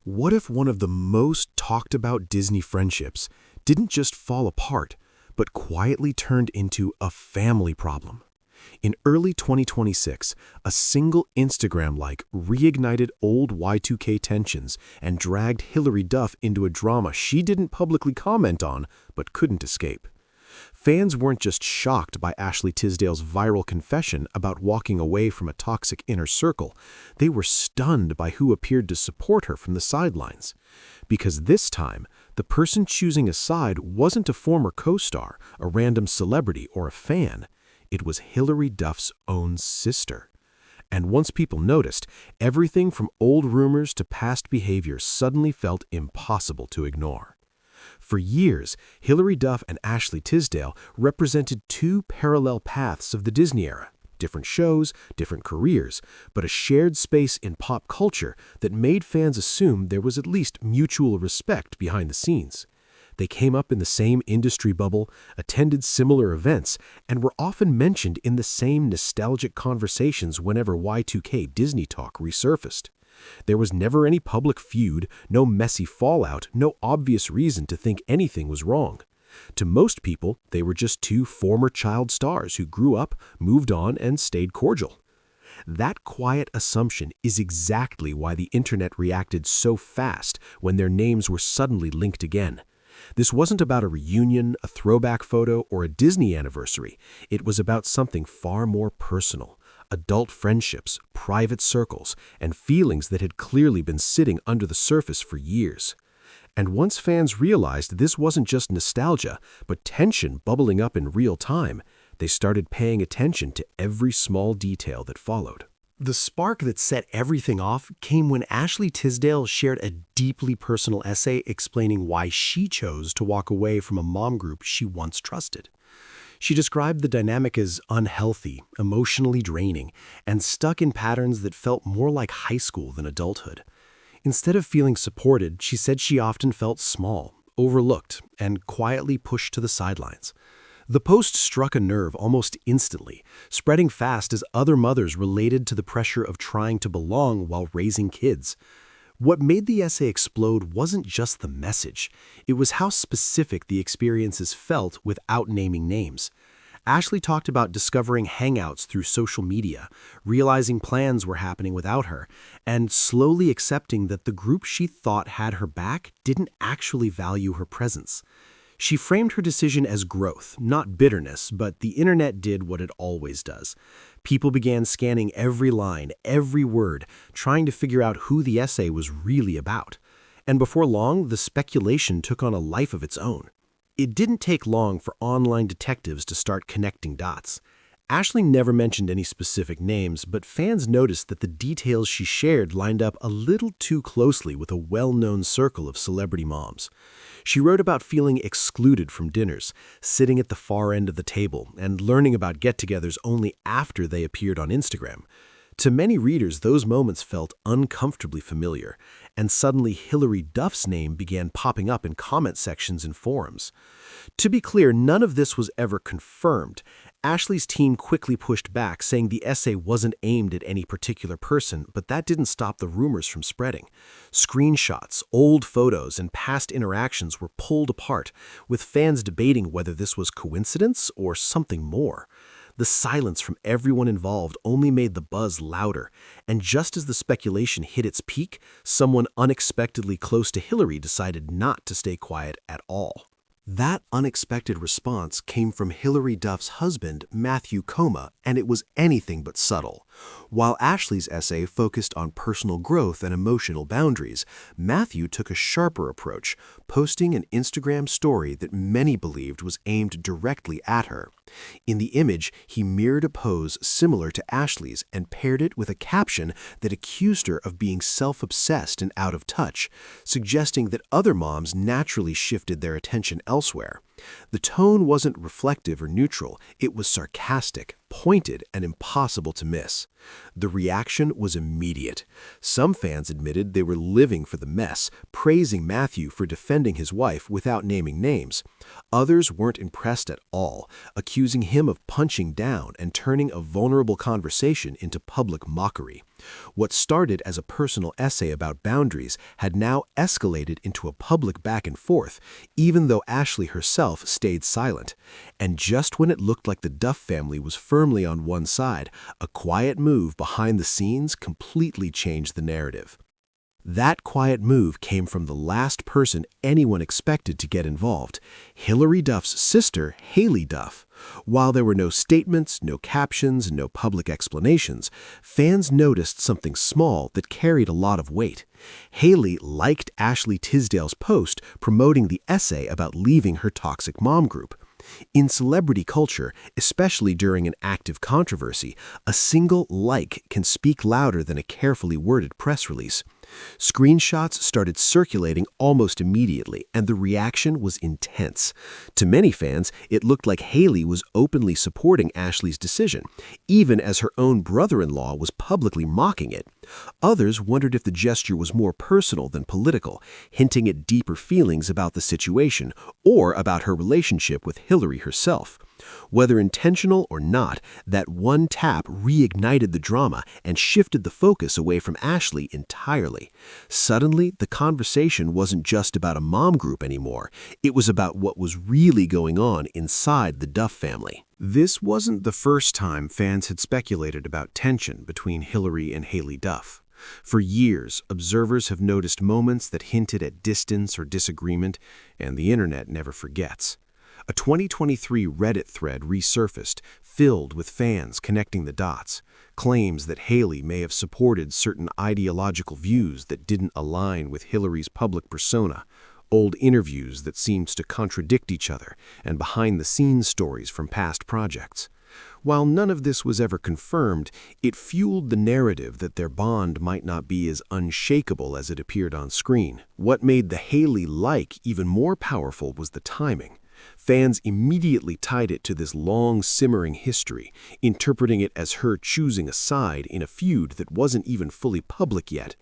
What if one of the most talked about Disney friendships didn't just fall apart, but quietly turned into a family problem? In early 2026, a single Instagram like reignited old Y2K tensions and dragged Hilary Duff into a drama she didn't publicly comment on, but couldn't escape. Fans weren't just shocked by Ashley Tisdale's viral confession about walking away from a toxic inner circle, they were stunned by who appeared to support her from the sidelines. Because this time, the person choosing a side wasn't a former co-star, a random celebrity, or a fan. It was Hilary Duff's own sister. And once people noticed, everything from old rumors to past behavior suddenly felt impossible to ignore. For years, Hilary Duff and Ashley Tisdale represented two parallel paths of the Disney era, different shows, different careers, but a shared space in pop culture that made fans assume there was at least mutual respect behind the scenes. They came up in the same industry bubble, attended similar events, and were often mentioned in the same nostalgic conversations whenever Y2K Disney talk resurfaced. There was never any public feud, no messy fallout, no obvious reason to think anything was wrong. To most people, they were just two former child stars who grew up, moved on, and stayed cordial. That quiet assumption is exactly why the internet reacted so fast when their names were suddenly linked again. This wasn't about a reunion, a throwback photo, or a Disney anniversary. It was about something far more personal. Adult friendships, private circles, and feelings that had clearly been sitting under the surface for years. And once fans realized this wasn't just nostalgia, but tension bubbling up in real time, they started paying attention to every small detail that followed. The spark that set everything off came when Ashley Tisdale shared a deeply personal essay explaining why she chose to walk away from a mom group she once trusted. She described the dynamic as unhealthy, emotionally draining, and stuck in patterns that felt more like high school than adulthood. Instead of feeling supported, she said she often felt small, overlooked, and quietly pushed to the sidelines. The post struck a nerve almost instantly, spreading fast as other mothers related to the pressure of trying to belong while raising kids. What made the essay explode wasn't just the message. It was how specific the experiences felt without naming names. Ashley talked about discovering hangouts through social media, realizing plans were happening without her, and slowly accepting that the group she thought had her back didn't actually value her presence. She framed her decision as growth, not bitterness, but the internet did what it always does. People began scanning every line, every word, trying to figure out who the essay was really about. And before long, the speculation took on a life of its own. It didn't take long for online detectives to start connecting dots. Ashley never mentioned any specific names, but fans noticed that the details she shared lined up a little too closely with a well-known circle of celebrity moms. She wrote about feeling excluded from dinners, sitting at the far end of the table, and learning about get-togethers only after they appeared on Instagram. To many readers, those moments felt uncomfortably familiar, and suddenly Hilary Duff's name began popping up in comment sections and forums. To be clear, none of this was ever confirmed. Ashley's team quickly pushed back, saying the essay wasn't aimed at any particular person, but that didn't stop the rumors from spreading. Screenshots, old photos, and past interactions were pulled apart, with fans debating whether this was coincidence or something more. The silence from everyone involved only made the buzz louder, and just as the speculation hit its peak, someone unexpectedly close to Hilary decided not to stay quiet at all. That unexpected response came from Hilary Duff's husband, Matthew Coma, and it was anything but subtle. While Ashley's essay focused on personal growth and emotional boundaries, Matthew took a sharper approach, posting an Instagram story that many believed was aimed directly at her. In the image, he mirrored a pose similar to Ashley's and paired it with a caption that accused her of being self-obsessed and out of touch, suggesting that other moms naturally shifted their attention elsewhere. The tone wasn't reflective or neutral, it was sarcastic, pointed, and impossible to miss. The reaction was immediate. Some fans admitted they were living for the mess, praising Matthew for defending his wife without naming names. Others weren't impressed at all, accusing him of punching down and turning a vulnerable conversation into public mockery. What started as a personal essay about boundaries had now escalated into a public back and forth, even though Ashley herself stayed silent. And just when it looked like the Duff family was firmly on one side, a quiet move behind the scenes completely changed the narrative. That quiet move came from the last person anyone expected to get involved, Hilary Duff's sister, Haylie Duff. While there were no statements, no captions, no public explanations, fans noticed something small that carried a lot of weight. Haylie liked Ashley Tisdale's post promoting the essay about leaving her toxic mom group. In celebrity culture, especially during an active controversy, a single like can speak louder than a carefully worded press release. Screenshots started circulating almost immediately, and the reaction was intense. To many fans, it looked like Haylie was openly supporting Ashley's decision, even as her own brother-in-law was publicly mocking it. Others wondered if the gesture was more personal than political, hinting at deeper feelings about the situation or about her relationship with Hilary herself. Whether intentional or not, that one tap reignited the drama and shifted the focus away from Ashley entirely. Suddenly, the conversation wasn't just about a mom group anymore. It was about what was really going on inside the Duff family. This wasn't the first time fans had speculated about tension between Hilary and Haylie Duff. For years, observers have noticed moments that hinted at distance or disagreement, and the internet never forgets. A 2023 Reddit thread resurfaced, filled with fans connecting the dots, claims that Haylie may have supported certain ideological views that didn't align with Hilary's public persona, old interviews that seemed to contradict each other, and behind-the-scenes stories from past projects. While none of this was ever confirmed, it fueled the narrative that their bond might not be as unshakable as it appeared on screen. What made the Haylie like even more powerful was the timing. Fans immediately tied it to this long, simmering history, interpreting it as her choosing a side in a feud that wasn't even fully public yet.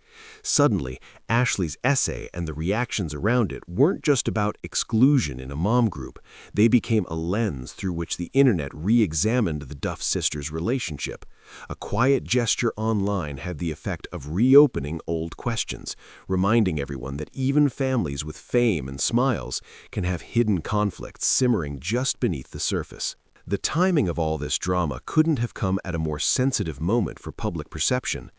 Suddenly, Ashley's essay and the reactions around it weren't just about exclusion in a mom group. They became a lens through which the internet re-examined the Duff sisters' relationship. A quiet gesture online had the effect of reopening old questions, reminding everyone that even families with fame and smiles can have hidden conflicts simmering just beneath the surface. The timing of all this drama couldn't have come at a more sensitive moment for public perception.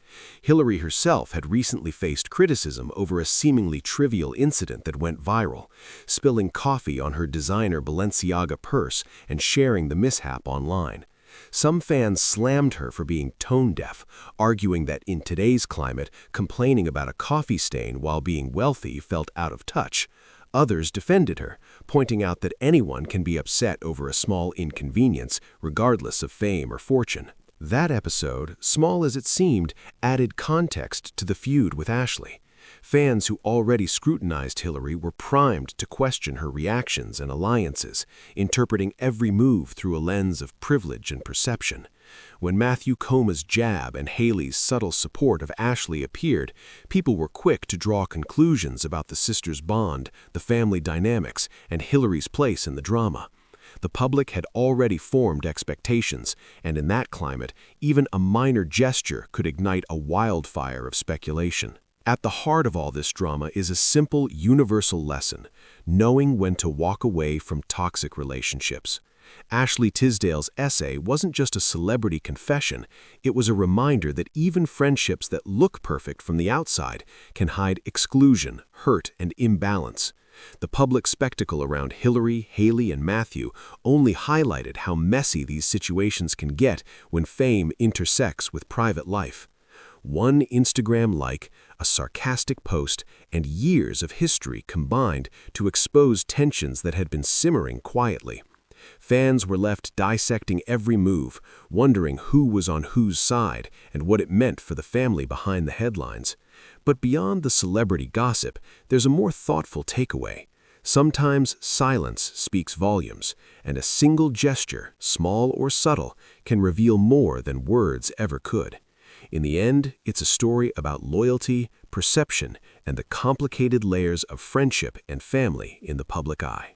Hilary herself had recently faced criticism over a seemingly trivial incident that went viral, spilling coffee on her designer Balenciaga purse and sharing the mishap online. Some fans slammed her for being tone-deaf, arguing that in today's climate, complaining about a coffee stain while being wealthy felt out of touch. Others defended her, pointing out that anyone can be upset over a small inconvenience, regardless of fame or fortune. That episode, small as it seemed, added context to the feud with Ashley. Fans who already scrutinized Hilary were primed to question her reactions and alliances, interpreting every move through a lens of privilege and perception. When Matthew Coma's jab and Haylie's subtle support of Ashley appeared, people were quick to draw conclusions about the sisters' bond, the family dynamics, and Hilary's place in the drama. The public had already formed expectations, and in that climate, even a minor gesture could ignite a wildfire of speculation. At the heart of all this drama is a simple, universal lesson: knowing when to walk away from toxic relationships. Ashley Tisdale's essay wasn't just a celebrity confession, it was a reminder that even friendships that look perfect from the outside can hide exclusion, hurt, and imbalance. The public spectacle around Hilary, Haylie, and Matthew only highlighted how messy these situations can get when fame intersects with private life. One Instagram like, a sarcastic post, and years of history combined to expose tensions that had been simmering quietly. Fans were left dissecting every move, wondering who was on whose side and what it meant for the family behind the headlines. But beyond the celebrity gossip, there's a more thoughtful takeaway. Sometimes silence speaks volumes, and a single gesture, small or subtle, can reveal more than words ever could. In the end, it's a story about loyalty, perception, and the complicated layers of friendship and family in the public eye.